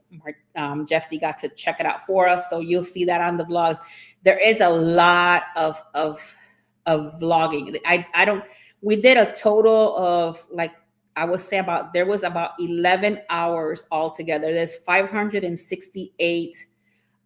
[SPEAKER 1] Jeffy got to check it out for us. So you'll see that on the vlogs. There is a lot of vlogging. We did a total of, like, I would say there was about 11 hours altogether. There's 568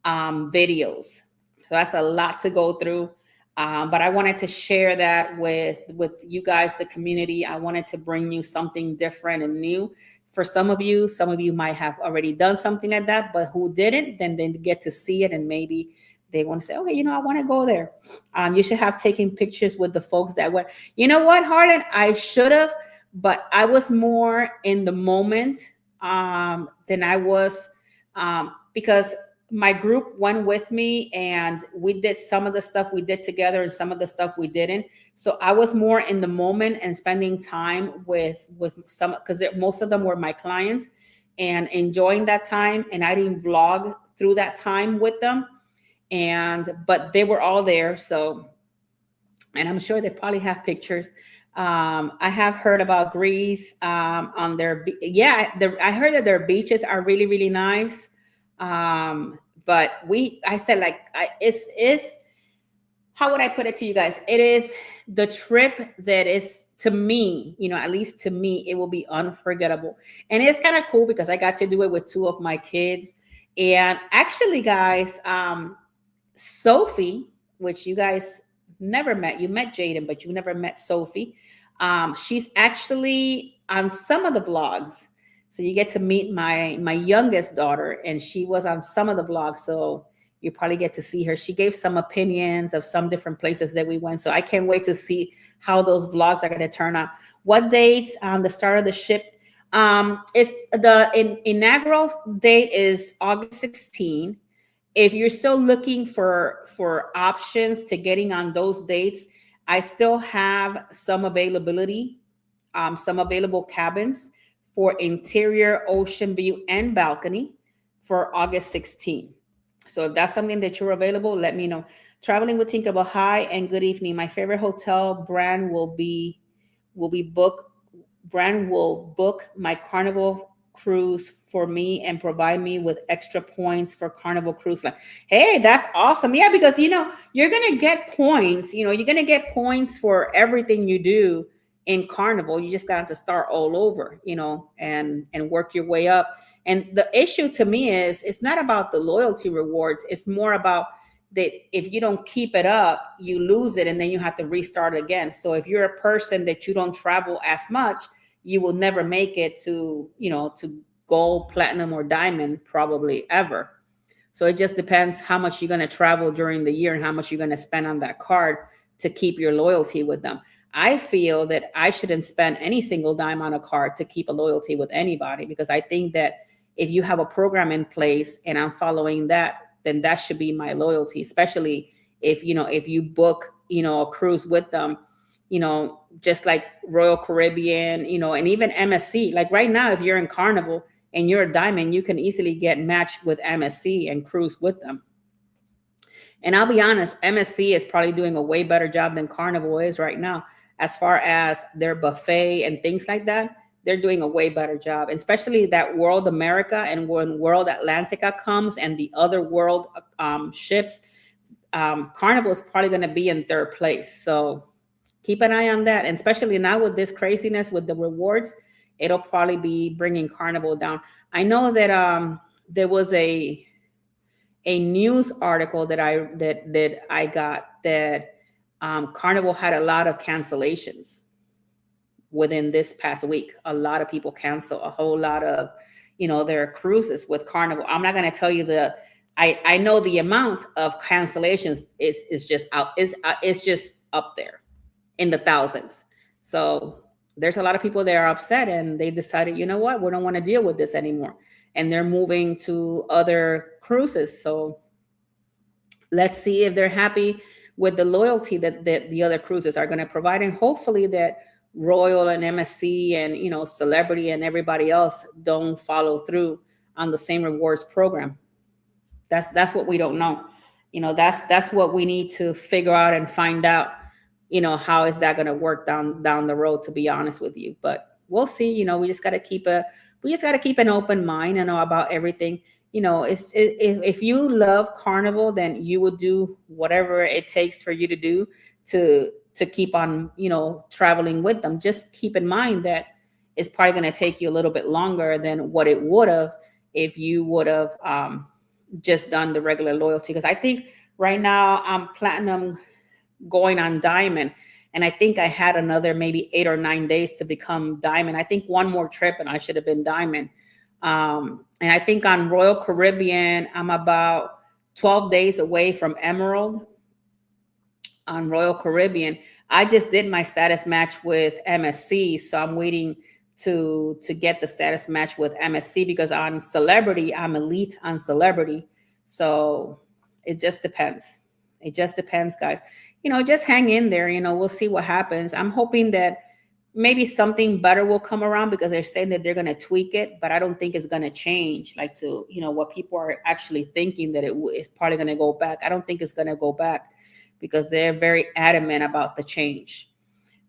[SPEAKER 1] videos. So that's a lot to go through. But I wanted to share that with you guys, the community. I wanted to bring you something different and new. For some of you might have already done something like that, but who didn't, then they get to see it and maybe they want to say, okay, I want to go there. You should have taken pictures with the folks that went. You know what, Harlan? I should have, but I was more in the moment than I was, because my group went with me and we did some of the stuff we did together and some of the stuff we didn't. So I was more in the moment and spending time with some, because most of them were my clients, and enjoying that time. And I didn't vlog through that time with them. But they were all there. So, and I'm sure they probably have pictures. I have heard about Greece on their, I heard that their beaches are really, really nice. But I said, like, it's how would I put it to you guys? It is the trip that is, to me, at least to me, it will be unforgettable. And it's kind of cool because I got to do it with two of my kids. And actually, guys, Sophie, which you guys never met, you met Jaden, but you never met Sophie. She's actually on some of the vlogs. So you get to meet my youngest daughter, and she was on some of the vlogs. So you probably get to see her. She gave some opinions of some different places that we went. So I can't wait to see how those vlogs are going to turn out. What dates on the start of the ship? It's the inaugural date is August 16. If you're still looking for options to getting on those dates, I still have some availability, some available cabins for interior, ocean view, and balcony for August 16. So if that's something that you're available, let me know. Traveling with Tinkerbell, hi and good evening. My favorite hotel brand will book my Carnival cruise for me and provide me with extra points for Carnival Cruise Line. Hey, that's awesome. Yeah, because you're going to get points. You're going to get points for everything you do in Carnival. You just got to start all over, and work your way up. And the issue to me is it's not about the loyalty rewards. It's more about that if you don't keep it up, you lose it and then you have to restart again. So if you're a person that you don't travel as much, you will never make it to gold, platinum, or diamond, probably ever. So it just depends how much you're going to travel during the year and how much you're going to spend on that card to keep your loyalty with them. I feel that I shouldn't spend any single dime on a card to keep a loyalty with anybody, because I think that if you have a program in place and I'm following that, then that should be my loyalty, especially if, if you book, a cruise with them, just like Royal Caribbean, and even MSC. Like right now, if you're in Carnival and you're a diamond, you can easily get matched with MSC and cruise with them. And I'll be honest, MSC is probably doing a way better job than Carnival is right now. As far as their buffet and things like that, they're doing a way better job, especially that World America, and when World Atlantica comes and the other world ships, Carnival is probably going to be in third place. So keep an eye on that. And especially now with this craziness with the rewards, it'll probably be bringing Carnival down. I know that there was a news article that I got that Carnival had a lot of cancellations within this past week. A lot of people cancel a whole lot of, their cruises with Carnival. I'm not going to tell you I know the amount of cancellations is just out, it's just up there in the thousands. So there's a lot of people that are upset, and they decided, you know what, we don't want to deal with this anymore. And they're moving to other cruises. So let's see if they're happy with the loyalty that the other cruises are going to provide. And hopefully that Royal and MSC and, Celebrity and everybody else don't follow through on the same rewards program. That's what we don't know. That's what we need to figure out and find out, how is that going to work down the road, to be honest with you. But we'll see. We just got to keep an open mind, about everything. If you love Carnival, then you would do whatever it takes for you to do to keep on, traveling with them. Just keep in mind that it's probably going to take you a little bit longer than what it would have if you would have just done the regular loyalty. Because I think right now I'm platinum going on diamond, and I think I had another maybe 8 or 9 days to become diamond. I think one more trip and I should have been diamond. And I think on Royal Caribbean, I'm about 12 days away from emerald. On Royal Caribbean, I just did my status match with MSC, so I'm waiting to get the status match with MSC, because on Celebrity, I'm elite on Celebrity. So it just depends. It just depends, guys. Just hang in there. We'll see what happens. I'm hoping that maybe something better will come around, because they're saying that they're going to tweak it, but I don't think it's going to change like to, what people are actually thinking, that it's probably going to go back. I don't think it's going to go back, because they're very adamant about the change.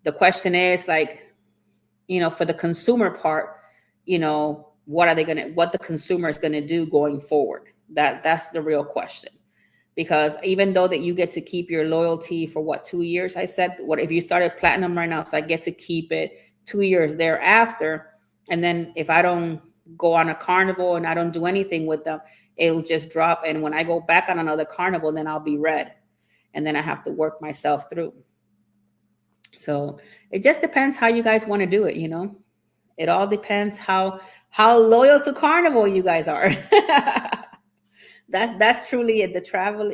[SPEAKER 1] The question is, like, for the consumer part, what the consumer is going to do going forward? That's the real question. Because even though that you get to keep your loyalty for 2 years, I said, what if you started platinum right now? So I get to keep it 2 years thereafter. And then if I don't go on a Carnival and I don't do anything with them, it'll just drop. And when I go back on another Carnival, then I'll be red. And then I have to work myself through. So it just depends how you guys want to do it. It all depends how loyal to Carnival you guys are. That's truly it. The travel.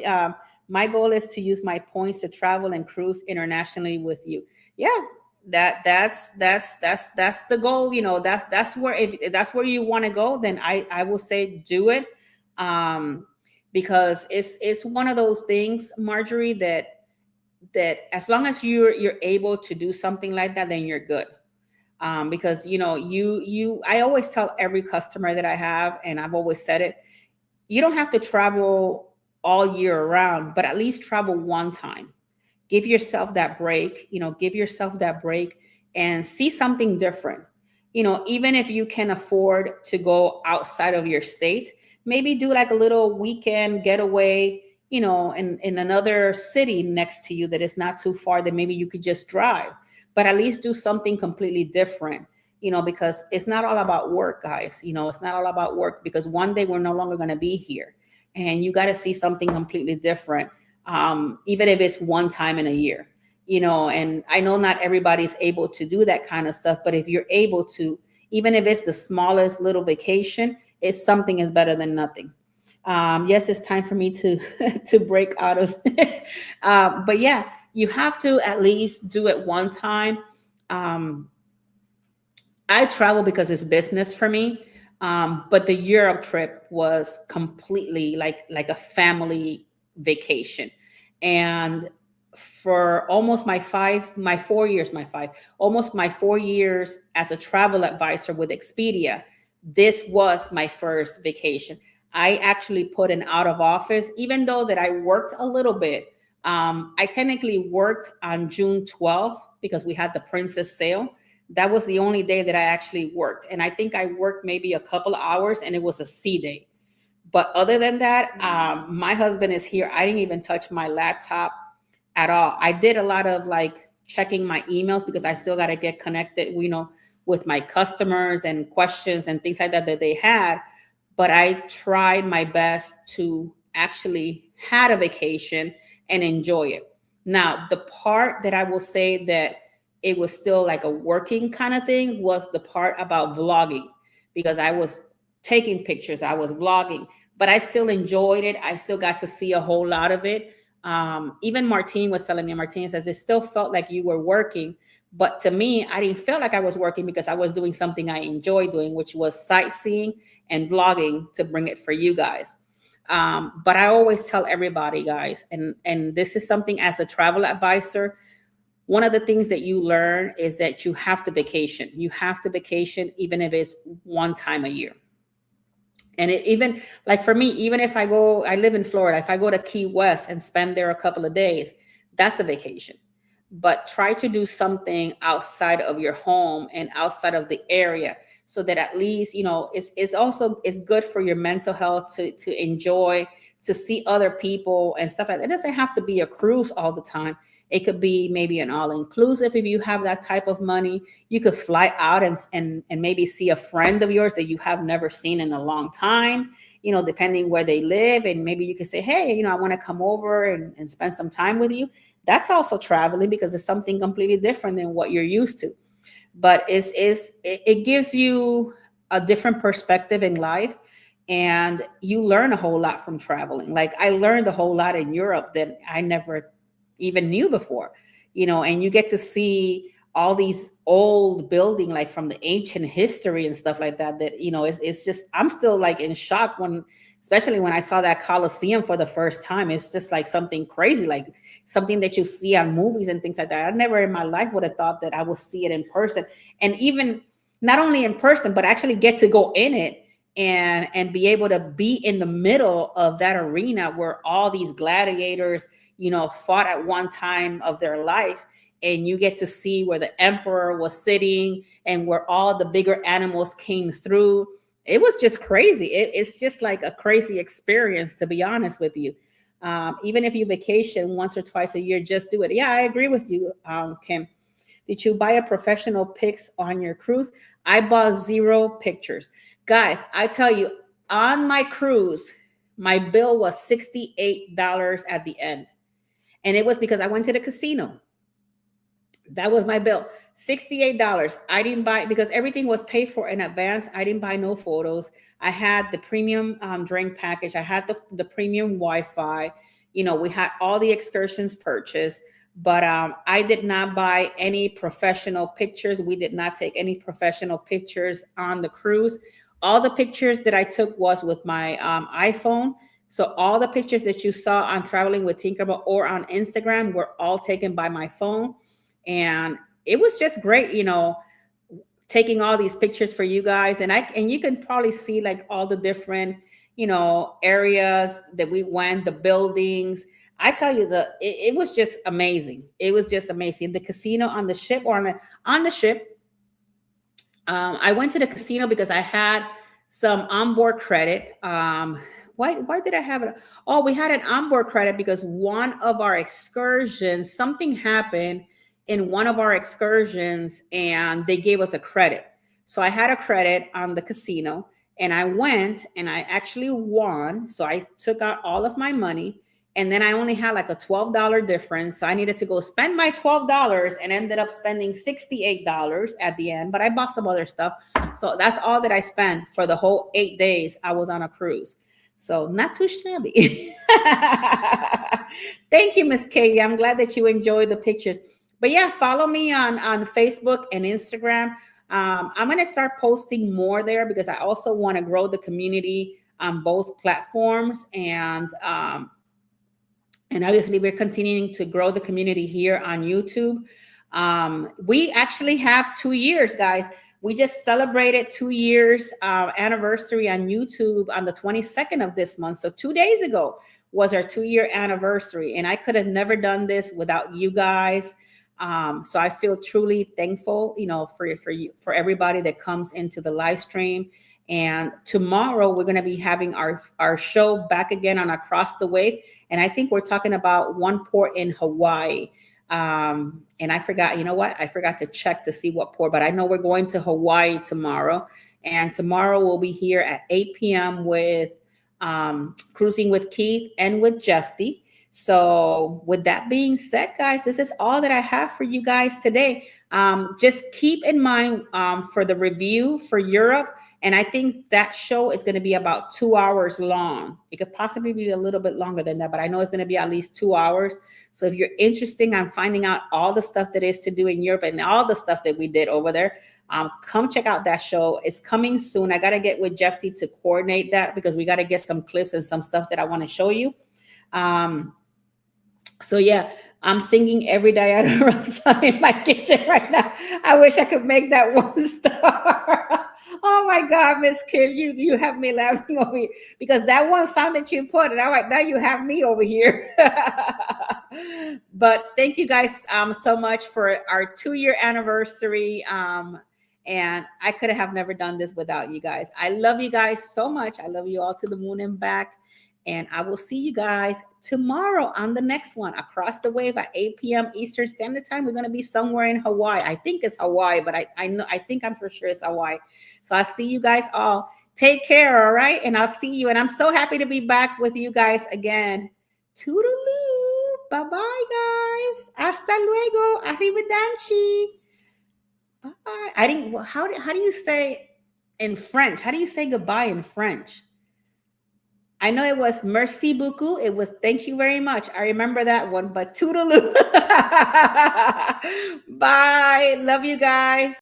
[SPEAKER 1] My goal is to use my points to travel and cruise internationally with you. Yeah, that's the goal. That's where, if that's where you want to go, then I will say do it. Because it's one of those things, Marjorie, that as long as you're able to do something like that, then you're good. Because I always tell every customer that I have, and I've always said it, you don't have to travel all year around, but at least travel one time. Give yourself that break, and see something different. Even if you can afford to go outside of your state, maybe do like a little weekend getaway, in another city next to you that is not too far, that maybe you could just drive, but at least do something completely different. Because it's not all about work, guys. It's not all about work, because one day we're no longer going to be here, and you got to see something completely different. Even if it's one time in a year, and I know not everybody's able to do that kind of stuff, but if you're able to, even if it's the smallest little vacation, something is better than nothing. Yes, it's time for me to break out of this. But yeah, you have to at least do it one time. I travel because it's business for me. But the Europe trip was completely like a family vacation. And for almost my 4 years, almost my 4 years as a travel advisor with Expedia, this was my first vacation. I actually put an out of office, even though that I worked a little bit. I technically worked on June 12th because we had the Princess sale. That was the only day that I actually worked. And I think I worked maybe a couple of hours, and it was a C day. But other than that, my husband is here. I didn't even touch my laptop at all. I did a lot of like checking my emails because I still got to get connected, with my customers and questions and things like that that they had. But I tried my best to actually had a vacation and enjoy it. Now, the part that I will say that it was still like a working kind of thing was the part about vlogging, because I was taking pictures, I was vlogging, but I still enjoyed it. I still got to see a whole lot of it. Even Martine was telling me, Martine says, it still felt like you were working. But to me, I didn't feel like I was working because I was doing something I enjoy doing, which was sightseeing and vlogging to bring it for you guys. But I always tell everybody, guys, and this is something as a travel advisor, one of the things that you learn is that you have to vacation. You have to vacation, even if it's one time a year. And it even like for me, even if I live in Florida, if I go to Key West and spend there a couple of days, that's a vacation. But try to do something outside of your home and outside of the area, so that at least, it's good for your mental health to enjoy, to see other people and stuff like that. It doesn't have to be a cruise all the time. It could be maybe an all-inclusive. If you have that type of money, you could fly out and maybe see a friend of yours that you have never seen in a long time, depending where they live. And maybe you could say, hey, I want to come over and spend some time with you. That's also traveling, because it's something completely different than what you're used to. But it gives you a different perspective in life, and you learn a whole lot from traveling. Like I learned a whole lot in Europe that I never even knew before, and you get to see all these old building, like from the ancient history and stuff like that, it's just, I'm still like in shock especially when I saw that Colosseum for the first time. It's just like something crazy, like something that you see on movies and things like that. I never in my life would have thought that I would see it in person, and even not only in person, but actually get to go in it and be able to be in the middle of that arena where all these gladiators fought at one time of their life. And you get to see where the emperor was sitting and where all the bigger animals came through. It was just crazy. It's just like a crazy experience, to be honest with you. Even if you vacation once or twice a year, just do it. Yeah, I agree with you, Kim. Did you buy a professional pics on your cruise? I bought 0 pictures. Guys, I tell you, on my cruise, my bill was $68 at the end. And it was because I went to the casino. That was my bill. $68. I didn't buy, because everything was paid for in advance. I didn't buy no photos. I had the premium drink package. I had the premium Wi-Fi. We had all the excursions purchased, but I did not buy any professional pictures. We did not take any professional pictures on the cruise. All the pictures that I took was with my iPhone. So all the pictures that you saw on Traveling with Tinkerbell or on Instagram were all taken by my phone. And it was just great, taking all these pictures for you guys. And you can probably see like all the different, areas that we went, the buildings. I tell you, it was just amazing. It was just amazing. The casino on the ship, or on the ship. I went to the casino because I had some onboard credit. Why did I have it? Oh, we had an onboard credit because one of our excursions, something happened in one of our excursions and they gave us a credit. So I had a credit on the casino and I went and I actually won. So I took out all of my money and then I only had like a $12 difference. So I needed to go spend my $12 and ended up spending $68 at the end, but I bought some other stuff. So that's all that I spent for the whole 8 days I was on a cruise. So not too shabby. Thank you, Miss Katie. I'm glad that you enjoyed the pictures. But yeah, follow me on Facebook and Instagram. I'm going to start posting more there because I also want to grow the community on both platforms. And obviously, we're continuing to grow the community here on YouTube. We actually have 2 years, guys. We just celebrated 2 years anniversary on YouTube on the 22nd of this month. So 2 days ago was our 2 year anniversary. And I could have never done this without you guys. So I feel truly thankful, for you, for everybody that comes into the live stream. And tomorrow we're going to be having our show back again on Across the Wave. And I think we're talking about one port in Hawaii. And I forgot, you know what? I forgot to check to see what port, but I know we're going to Hawaii tomorrow. And tomorrow we'll be here at 8 p.m. with Cruising with Keith and with Jeffy. So with that being said, guys, this is all that I have for you guys today. Just keep in mind for the review for Europe, and I think that show is going to be about 2 hours long. It could possibly be a little bit longer than that, but I know it's going to be at least 2 hours. So if you're interested in finding out all the stuff that is to do in Europe and all the stuff that we did over there, come check out that show. It's coming soon. I got to get with Jeffy to coordinate that because we got to get some clips and some stuff that I want to show you. So yeah, I'm singing Every Diana Ross song in my kitchen right now. I wish I could make that one star. Oh my God, Miss Kim, you have me laughing over here because that one song that you put, and now you have me over here. But thank you guys so much for our 2 year anniversary. And I could have never done this without you guys. I love you guys so much. I love you all to the moon and back. And I will see you guys tomorrow on the next one, Across the Wave at 8 p.m. Eastern Standard Time. We're going to be somewhere in Hawaii. I think it's Hawaii, but I think I'm for sure it's Hawaii. So I'll see you guys all. Take care, all right? And I'll see you. And I'm so happy to be back with you guys again. Toodaloo. Bye-bye, guys. Hasta luego. Arrivederci. Bye. I didn't. How do you say in French? How do you say goodbye in French? I know it was merci beaucoup. It was thank you very much. I remember that one, but toodaloo. Bye. Love you guys.